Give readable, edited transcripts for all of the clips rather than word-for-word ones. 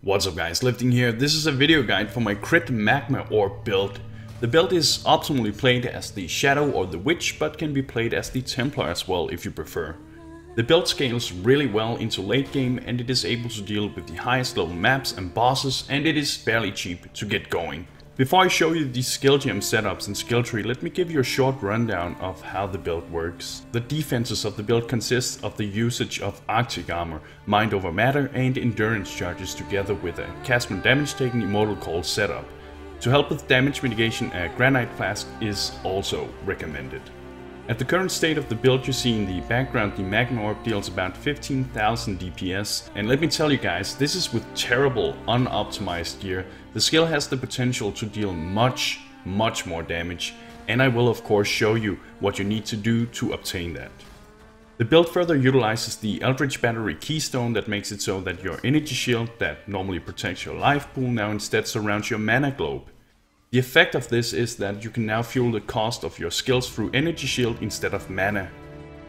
What's up guys, Lifting here. This is a video guide for my crit Magma Orb build. The build is optimally played as the Shadow or the Witch, but can be played as the Templar as well if you prefer. The build scales really well into late game and it is able to deal with the highest level maps and bosses, and it is fairly cheap to get going. Before I show you the skill gem setups and skill tree, let me give you a short rundown of how the build works. The defenses of the build consist of the usage of Arctic armor, mind over matter and endurance charges together with a cast when damage taken immortal call setup. To help with damage mitigation, a granite flask is also recommended. At the current state of the build you see in the background, the Magma Orb deals about 15,000 DPS, and let me tell you guys, this is with terrible unoptimized gear. The skill has the potential to deal much more damage, and I will of course show you what you need to do to obtain that. The build further utilizes the Eldritch Battery keystone that makes it so that your energy shield that normally protects your life pool now instead surrounds your mana globe. The effect of this is that you can now fuel the cost of your skills through energy shield instead of mana.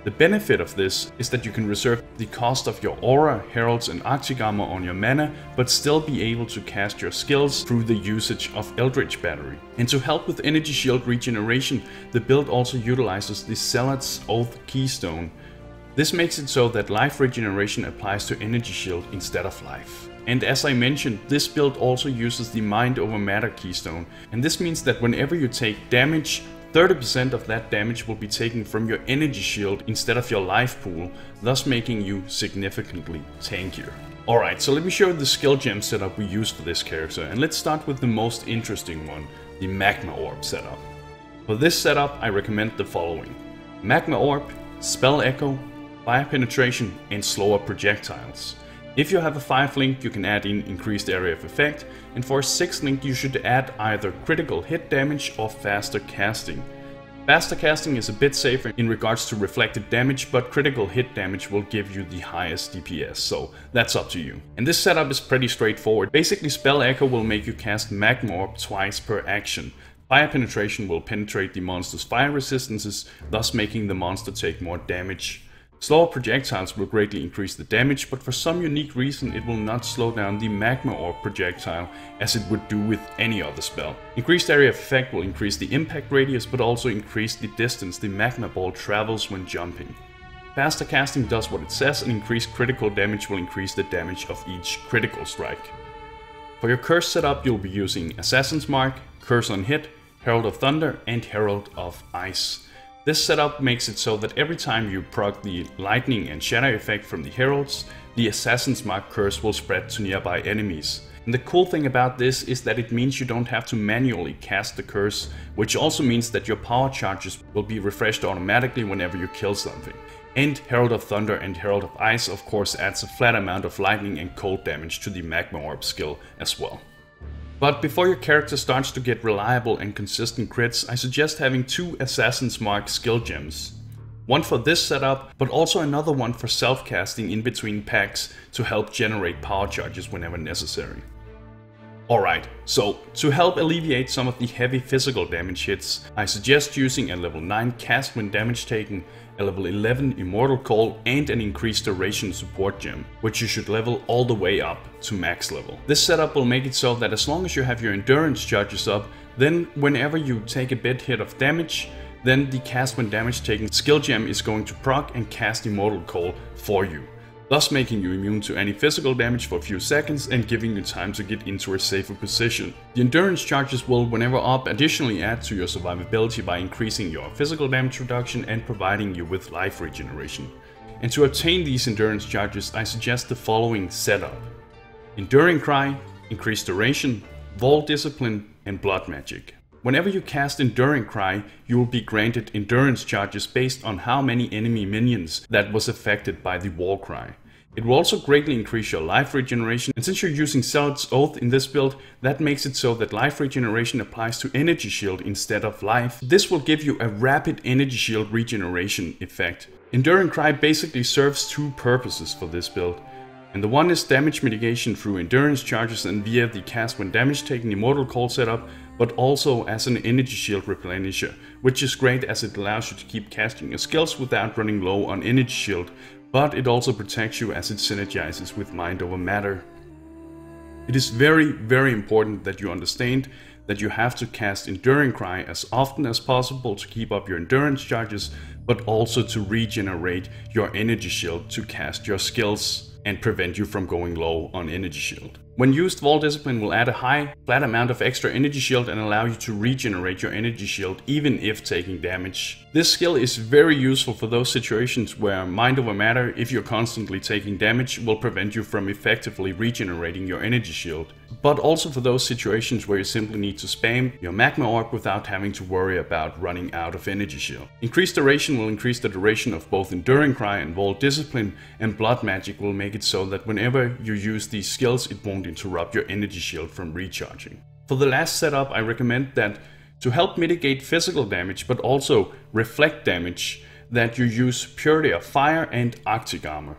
The benefit of this is that you can reserve the cost of your aura, heralds and Arctic armor on your mana, but still be able to cast your skills through the usage of Eldritch Battery. And to help with energy shield regeneration, the build also utilizes the Zealot's Oath keystone. This makes it so that life regeneration applies to energy shield instead of life. And as I mentioned, this build also uses the mind over matter keystone, and this means that whenever you take damage, 30% of that damage will be taken from your energy shield instead of your life pool, thus making you significantly tankier. Alright, so let me show you the skill gem setup we use for this character, and let's start with the most interesting one, the Magma Orb setup. For this setup I recommend the following: Magma Orb, Spell Echo, Fire Penetration and slower projectiles. If you have a 5 link you can add in increased area of effect, and for a 6 link you should add either critical hit damage or faster casting. Faster casting is a bit safer in regards to reflected damage, but critical hit damage will give you the highest DPS, so that's up to you. And this setup is pretty straightforward. Basically Spell Echo will make you cast Magma Orb twice per action. Fire Penetration will penetrate the monster's fire resistances, thus making the monster take more damage. Slower projectiles will greatly increase the damage, but for some unique reason it will not slow down the Magma Orb projectile as it would do with any other spell. Increased area of effect will increase the impact radius, but also increase the distance the magma ball travels when jumping. Faster casting does what it says, and increased critical damage will increase the damage of each critical strike. For your curse setup you'll be using Assassin's Mark, Curse on Hit, Herald of Thunder and Herald of Ice. This setup makes it so that every time you proc the lightning and shadow effect from the heralds, the Assassin's Mark curse will spread to nearby enemies. And the cool thing about this is that it means you don't have to manually cast the curse, which also means that your power charges will be refreshed automatically whenever you kill something. And Herald of Thunder and Herald of Ice of course adds a flat amount of lightning and cold damage to the Magma Orb skill as well. But before your character starts to get reliable and consistent crits, I suggest having 2 Assassin's Mark skill gems. One for this setup, but also another one for self-casting in between packs to help generate power charges whenever necessary. Alright, so to help alleviate some of the heavy physical damage hits, I suggest using a level 9 cast when damage taken, a level 11 immortal call and an increased duration support gem, which you should level all the way up to max level. This setup will make it so that as long as you have your endurance charges up, then whenever you take a bit hit of damage, then the cast when damage taken skill gem is going to proc and cast immortal call for you, thus making you immune to any physical damage for a few seconds and giving you time to get into a safer position. The endurance charges will, whenever up, additionally add to your survivability by increasing your physical damage reduction and providing you with life regeneration. And to obtain these endurance charges I suggest the following setup: Enduring Cry, Increased Duration, Vault Discipline and Blood Magic. Whenever you cast Enduring Cry, you will be granted endurance charges based on how many enemy minions that was affected by the war cry. It will also greatly increase your life regeneration, and since you're using Zealot's Oath in this build, that makes it so that life regeneration applies to energy shield instead of life. This will give you a rapid energy shield regeneration effect. Enduring Cry basically serves 2 purposes for this build. And the one is damage mitigation through endurance charges and via the cast when damage taken immortal call setup, but also as an energy shield replenisher, which is great as it allows you to keep casting your skills without running low on energy shield, but it also protects you as it synergizes with mind over matter. It is very, very important that you understand that you have to cast Enduring Cry as often as possible to keep up your endurance charges, but also to regenerate your energy shield to cast your skills and prevent you from going low on energy shield. When used, Vault Discipline will add a high, flat amount of extra energy shield and allow you to regenerate your energy shield even if taking damage. This skill is very useful for those situations where Mind Over Matter, if you're constantly taking damage, will prevent you from effectively regenerating your energy shield. But also for those situations where you simply need to spam your Magma Orb without having to worry about running out of energy shield. Increased duration will increase the duration of both Enduring Cry and Vault Discipline, and Blood Magic will make it so that whenever you use these skills, it won't interrupt your energy shield from recharging. For the last setup, I recommend that to help mitigate physical damage but also reflect damage, that you use Purity of Fire and Arctic Armor.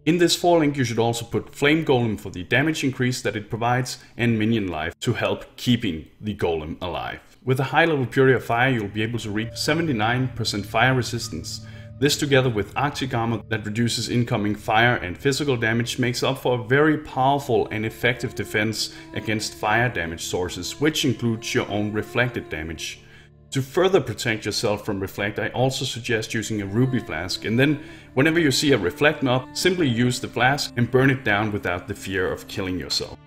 In this forelink, you should also put Flame Golem for the damage increase that it provides and Minion Life to help keeping the Golem alive. With a high level Purity of Fire, you'll be able to reach 79% fire resistance. This together with Arctic Armor that reduces incoming fire and physical damage makes up for a very powerful and effective defense against fire damage sources, which includes your own reflected damage. To further protect yourself from reflect, I also suggest using a ruby flask, and then whenever you see a reflect mob, simply use the flask and burn it down without the fear of killing yourself.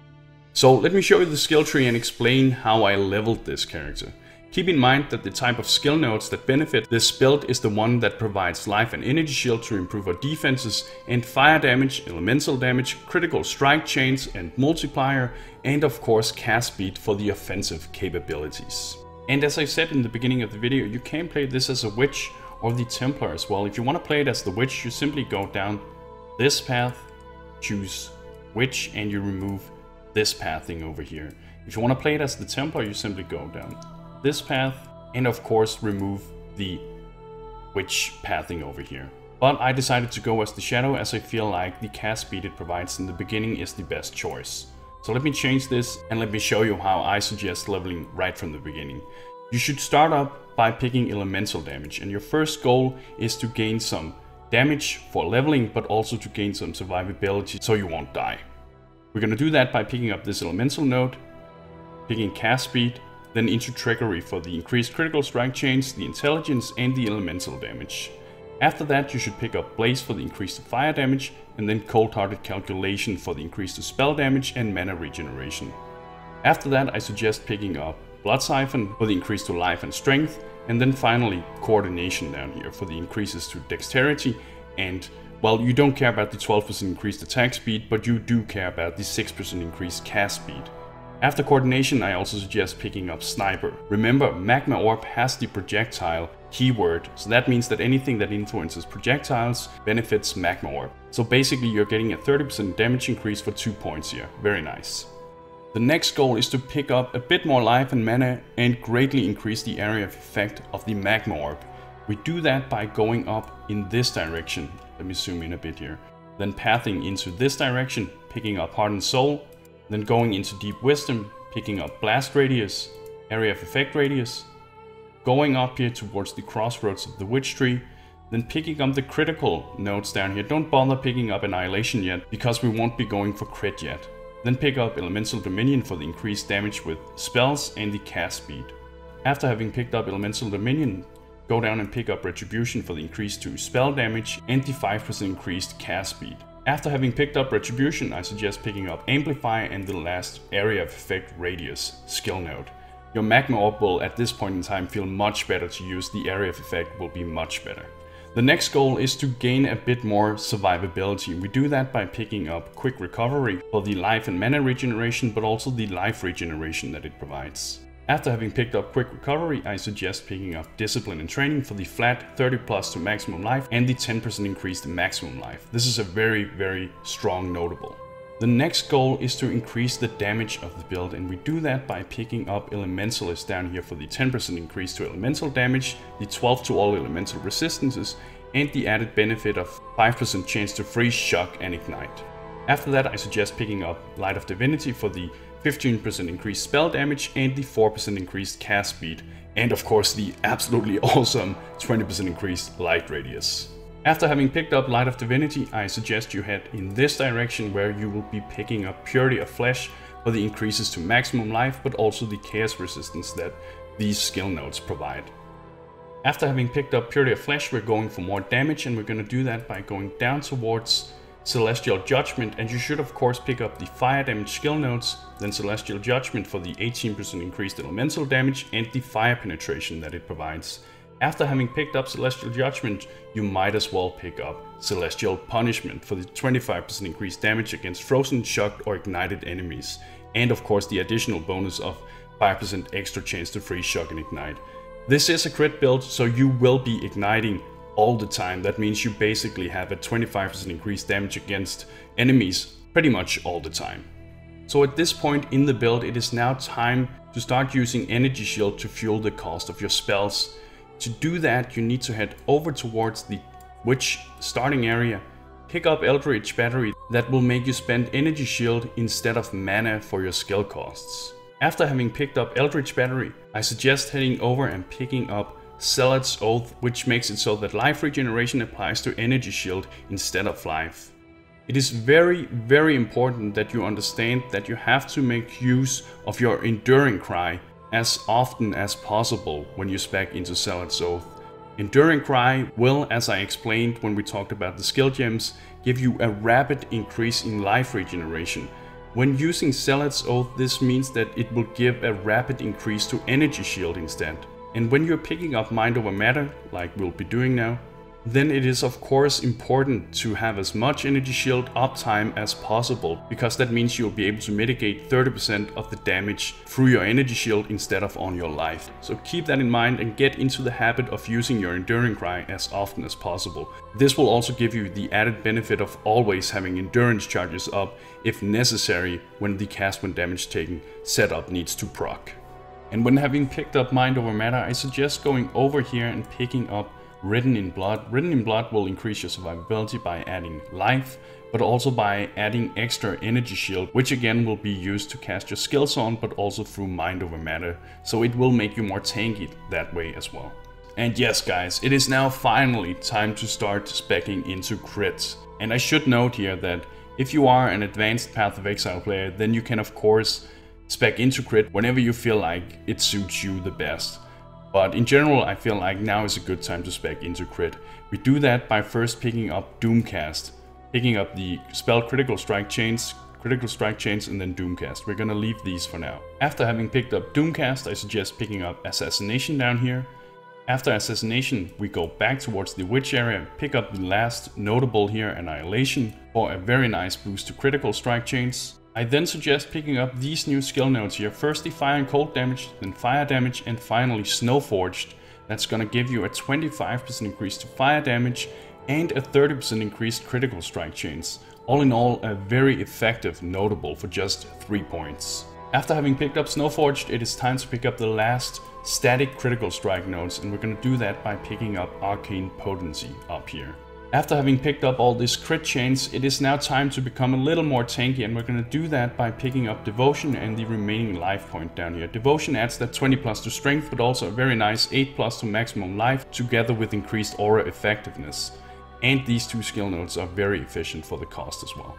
So let me show you the skill tree and explain how I leveled this character. Keep in mind that the type of skill nodes that benefit this build is the one that provides life and energy shield to improve our defenses, and fire damage, elemental damage, critical strike chains and multiplier, and of course cast speed for the offensive capabilities. And as I said in the beginning of the video, you can play this as a witch or the Templar as well. If you want to play it as the witch, you simply go down this path, choose witch, and you remove this pathing over here. If you want to play it as the Templar, you simply go down this path and of course remove the witch pathing over here. But I decided to go as the Shadow as I feel like the cast speed it provides in the beginning is the best choice. So let me change this and let me show you how I suggest leveling right from the beginning. You should start up by picking elemental damage, and your first goal is to gain some damage for leveling, but also to gain some survivability so you won't die. We're gonna do that by picking up this elemental node, picking cast speed, then into trickery for the increased critical strike chains, the intelligence and the elemental damage. After that you should pick up blaze for the increased fire damage, and then cold-hearted calculation for the increased spell damage and mana regeneration. After that I suggest picking up blood siphon for the increase to life and strength, and then finally coordination down here for the increases to dexterity, and well, you don't care about the 12% increased attack speed, but you do care about the 6% increased cast speed. After coordination, I also suggest picking up Sniper. Remember, Magma Orb has the projectile keyword, so that means that anything that influences projectiles benefits Magma Orb. So basically you're getting a 30% damage increase for 2 points here. Very nice. The next goal is to pick up a bit more life and mana and greatly increase the area of effect of the Magma Orb. We do that by going up in this direction. Let me zoom in a bit here. Then pathing into this direction, picking up Heart and Soul. Then going into Deep Wisdom, picking up Blast Radius, Area of Effect Radius, going up here towards the crossroads of the Witch Tree, then picking up the critical nodes down here. Don't bother picking up Annihilation yet, because we won't be going for crit yet. Then pick up Elemental Dominion for the increased damage with spells and the cast speed. After having picked up Elemental Dominion, go down and pick up Retribution for the increase to spell damage and the 5% increased cast speed. After having picked up Retribution, I suggest picking up Amplify and the last Area of Effect Radius skill node. Your Magma Orb will at this point in time feel much better to use, the Area of Effect will be much better. The next goal is to gain a bit more survivability. We do that by picking up Quick Recovery for the life and mana regeneration, but also the life regeneration that it provides. After having picked up Quick Recovery, I suggest picking up Discipline and Training for the flat 30+ to maximum life and the 10% increased maximum life. This is a very, very strong notable. The next goal is to increase the damage of the build, and we do that by picking up Elementalist down here for the 10% increase to elemental damage, the 12 to all elemental resistances, and the added benefit of 5% chance to freeze, shock and ignite. After that I suggest picking up Light of Divinity for the 15% increased spell damage and the 4% increased cast speed, and of course the absolutely awesome 20% increased light radius. After having picked up Light of Divinity, I suggest you head in this direction where you will be picking up Purity of Flesh for the increases to maximum life, but also the chaos resistance that these skill nodes provide. After having picked up Purity of Flesh, we're going for more damage, and we're going to do that by going down towards Celestial Judgment, and you should of course pick up the fire damage skill nodes, then Celestial Judgment for the 18% increased elemental damage and the fire penetration that it provides. After having picked up Celestial Judgment, you might as well pick up Celestial Punishment for the 25% increased damage against frozen, shocked or ignited enemies, and of course the additional bonus of 5% extra chance to freeze, shock and ignite. This is a crit build, so you will be igniting all the time. That means you basically have a 25% increased damage against enemies pretty much all the time. So at this point in the build, it is now time to start using Energy Shield to fuel the cost of your spells. To do that, you need to head over towards the Witch starting area, pick up Eldritch Battery that will make you spend Energy Shield instead of mana for your skill costs. After having picked up Eldritch Battery, I suggest heading over and picking up Zealot's Oath, which makes it so that life regeneration applies to Energy Shield instead of life. It is very important that you understand that you have to make use of your Enduring Cry as often as possible when you spec into Zealot's Oath. Enduring Cry will, as I explained when we talked about the skill gems, give you a rapid increase in life regeneration. When using Zealot's Oath, this means that it will give a rapid increase to Energy Shield instead. And when you're picking up Mind Over Matter, like we'll be doing now, then it is of course important to have as much Energy Shield uptime as possible, because that means you'll be able to mitigate 30% of the damage through your Energy Shield instead of on your life. So keep that in mind and get into the habit of using your Enduring Cry as often as possible. This will also give you the added benefit of always having endurance charges up if necessary when the cast when damage taken setup needs to proc. And when having picked up Mind Over Matter, I suggest going over here and picking up Written in Blood. Written in Blood will increase your survivability by adding life, but also by adding extra Energy Shield, which again will be used to cast your skills on, but also through Mind Over Matter, so it will make you more tanky that way as well. And yes guys, it is now finally time to start speccing into crits. And I should note here that if you are an advanced Path of Exile player, then you can of course spec into crit whenever you feel like it suits you the best. But in general, I feel like now is a good time to spec into crit. We do that by first picking up Doomcast, picking up the spell Critical Strike Chains, and then Doomcast. We're gonna leave these for now. After having picked up Doomcast, I suggest picking up Assassination down here. After Assassination, we go back towards the Witch area, pick up the last notable here, Annihilation, for a very nice boost to Critical Strike Chains. I then suggest picking up these new skill nodes here. First the Fire and Cold damage, then Fire damage, and finally Snowforged. That's gonna give you a 25% increase to fire damage and a 30% increased Critical Strike Chains. All in all, a very effective notable for just 3 points. After having picked up Snowforged, it is time to pick up the last static Critical Strike nodes, and we're gonna do that by picking up Arcane Potency up here. After having picked up all these crit chains, it is now time to become a little more tanky, and we're gonna do that by picking up Devotion and the remaining life point down here. Devotion adds that 20+ to strength, but also a very nice 8+ to maximum life, together with increased aura effectiveness. And these two skill nodes are very efficient for the cost as well.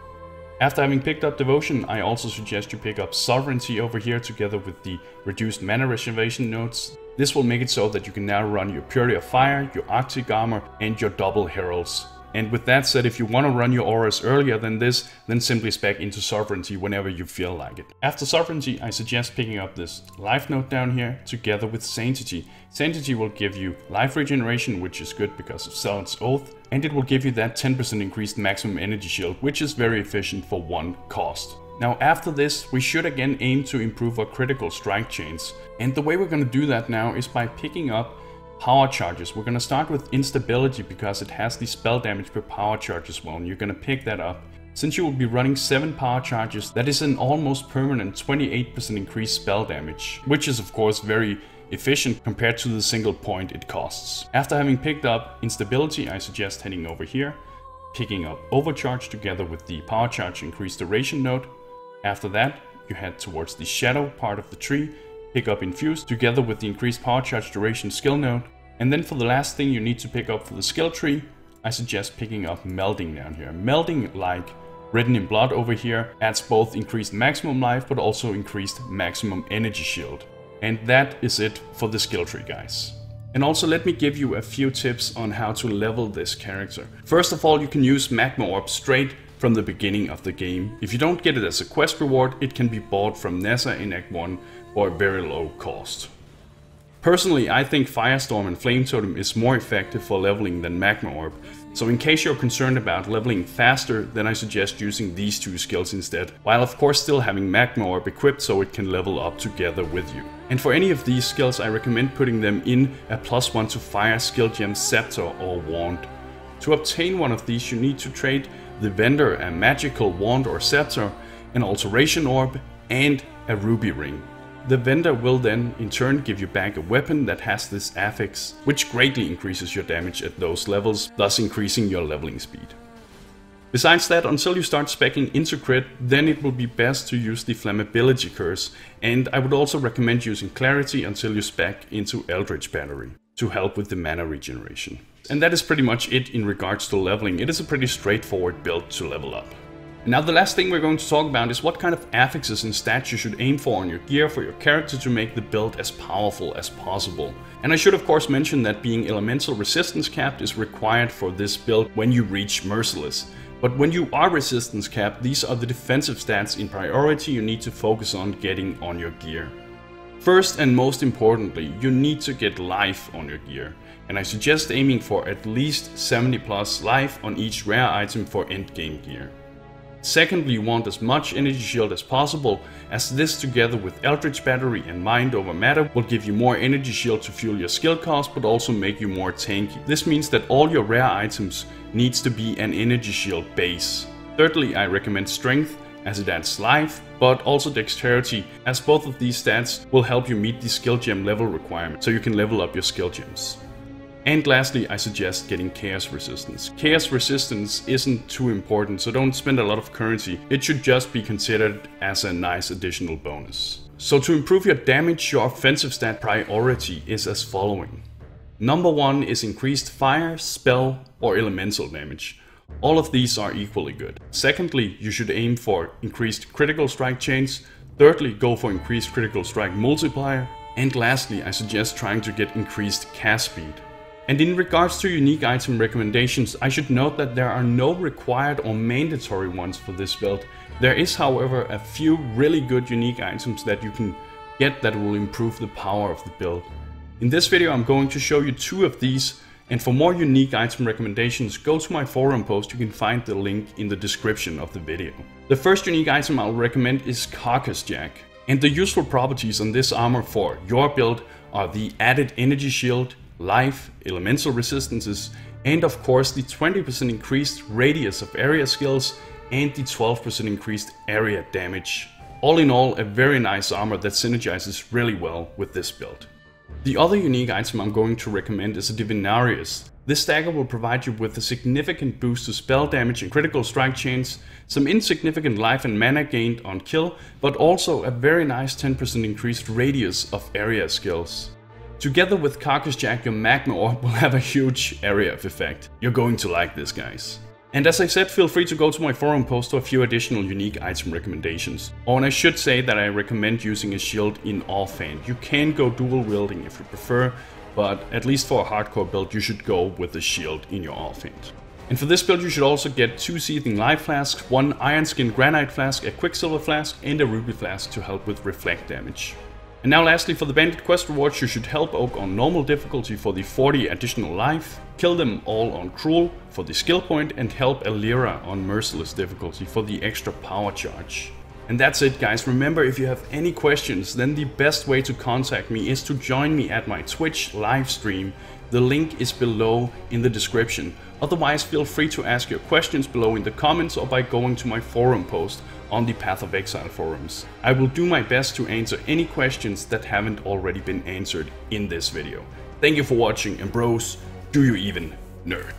After having picked up Devotion, I also suggest you pick up Sovereignty over here together with the reduced mana reservation nodes. This will make it so that you can now run your Purity of Fire, your Arctic Armor, and your double Heralds. And with that said, if you want to run your auras earlier than this, then simply spec into Sovereignty whenever you feel like it. After Sovereignty, I suggest picking up this life node down here together with Sanctity. Sanctity will give you life regeneration, which is good because of Zealot's Oath, and it will give you that 10% increased maximum energy shield, which is very efficient for one cost. Now after this, we should again aim to improve our critical strike chains. And the way we're going to do that now is by picking up power charges. We're going to start with Instability because it has the spell damage per power charge as well, and you're going to pick that up. Since you will be running 7 power charges, that is an almost permanent 28% increased spell damage, which is of course very efficient compared to the single point it costs. After having picked up Instability, I suggest heading over here, picking up Overcharge together with the power charge increased duration node. After that, you head towards the shadow part of the tree, pick up Infuse together with the increased power charge duration skill node. And then for the last thing you need to pick up for the skill tree, I suggest picking up Melding down here. Melding, like written in blood over here, adds both increased maximum life but also increased maximum energy shield. And that is it for the skill tree, guys. And also let me give you a few tips on how to level this character. First of all, you can use Magma Orb straight from the beginning of the game. If you don't get it as a quest reward, it can be bought from Nessa in Act 1 for a very low cost. Personally, I think Firestorm and Flame Totem is more effective for leveling than Magma Orb, so in case you're concerned about leveling faster, then I suggest using these two skills instead, while of course still having Magma Orb equipped so it can level up together with you. And for any of these skills, I recommend putting them in a +1 to fire skill gem scepter or wand. To obtain one of these, you need to trade the vendor a magical wand or scepter, an alteration orb, and a ruby ring. The vendor will then in turn give you back a weapon that has this affix, which greatly increases your damage at those levels, thus increasing your leveling speed. Besides that, until you start speccing into crit, then it will be best to use the flammability curse, and I would also recommend using clarity until you spec into Eldritch Battery to help with the mana regeneration. And that is pretty much it in regards to leveling. It is a pretty straightforward build to level up. Now the last thing we're going to talk about is what kind of affixes and stats you should aim for on your gear for your character to make the build as powerful as possible. And I should of course mention that being elemental resistance capped is required for this build when you reach Merciless. But when you are resistance capped, these are the defensive stats in priority you need to focus on getting on your gear. First and most importantly, you need to get life on your gear. And I suggest aiming for at least 70 plus life on each rare item for endgame gear. Secondly, you want as much energy shield as possible, as this together with Eldritch Battery and Mind over Matter will give you more energy shield to fuel your skill cost but also make you more tanky. This means that all your rare items needs to be an energy shield base. Thirdly, I recommend Strength as it adds life, but also Dexterity, as both of these stats will help you meet the skill gem level requirement so you can level up your skill gems. And lastly, I suggest getting Chaos Resistance. Chaos Resistance isn't too important, so don't spend a lot of currency. It should just be considered as a nice additional bonus. So to improve your damage, your offensive stat priority is as following. Number 1 is increased fire, spell, or elemental damage. All of these are equally good. Secondly, you should aim for increased critical strike chains. Thirdly, go for increased critical strike multiplier. And lastly, I suggest trying to get increased cast speed. And in regards to unique item recommendations, I should note that there are no required or mandatory ones for this build. There is, however, a few really good unique items that you can get that will improve the power of the build. In this video I'm going to show you 2 of these, and for more unique item recommendations, go to my forum post. You can find the link in the description of the video. The first unique item I'll recommend is Carcass Jack. And the useful properties on this armor for your build are the added energy shield, life, elemental resistances, and of course the 20% increased radius of area skills and the 12% increased area damage. All in all, a very nice armor that synergizes really well with this build. The other unique item I'm going to recommend is a Divinarius. This dagger will provide you with a significant boost to spell damage and critical strike chains, some insignificant life and mana gained on kill, but also a very nice 10% increased radius of area skills. Together with Carcass Jack, your Magma Orb will have a huge area of effect. You're going to like this, guys. And as I said, feel free to go to my forum post for a few additional unique item recommendations. Oh, and I should say that I recommend using a shield in offhand. You can go dual wielding if you prefer, but at least for a hardcore build you should go with the shield in your offhand. And for this build you should also get 2 Seething Life Flasks, 1 Iron Skin Granite Flask, a Quicksilver Flask, and a Ruby Flask to help with reflect damage. And now lastly, for the bandit quest rewards, you should help Oak on normal difficulty for the 40 additional life, kill them all on cruel for the skill point, and help Alira on merciless difficulty for the extra power charge. And that's it, guys. Remember, if you have any questions, then the best way to contact me is to join me at my Twitch live stream. The link is below in the description. Otherwise, feel free to ask your questions below in the comments or by going to my forum post on the Path of Exile forums. I will do my best to answer any questions that haven't already been answered in this video. Thank you for watching, and bros, do you even nerd?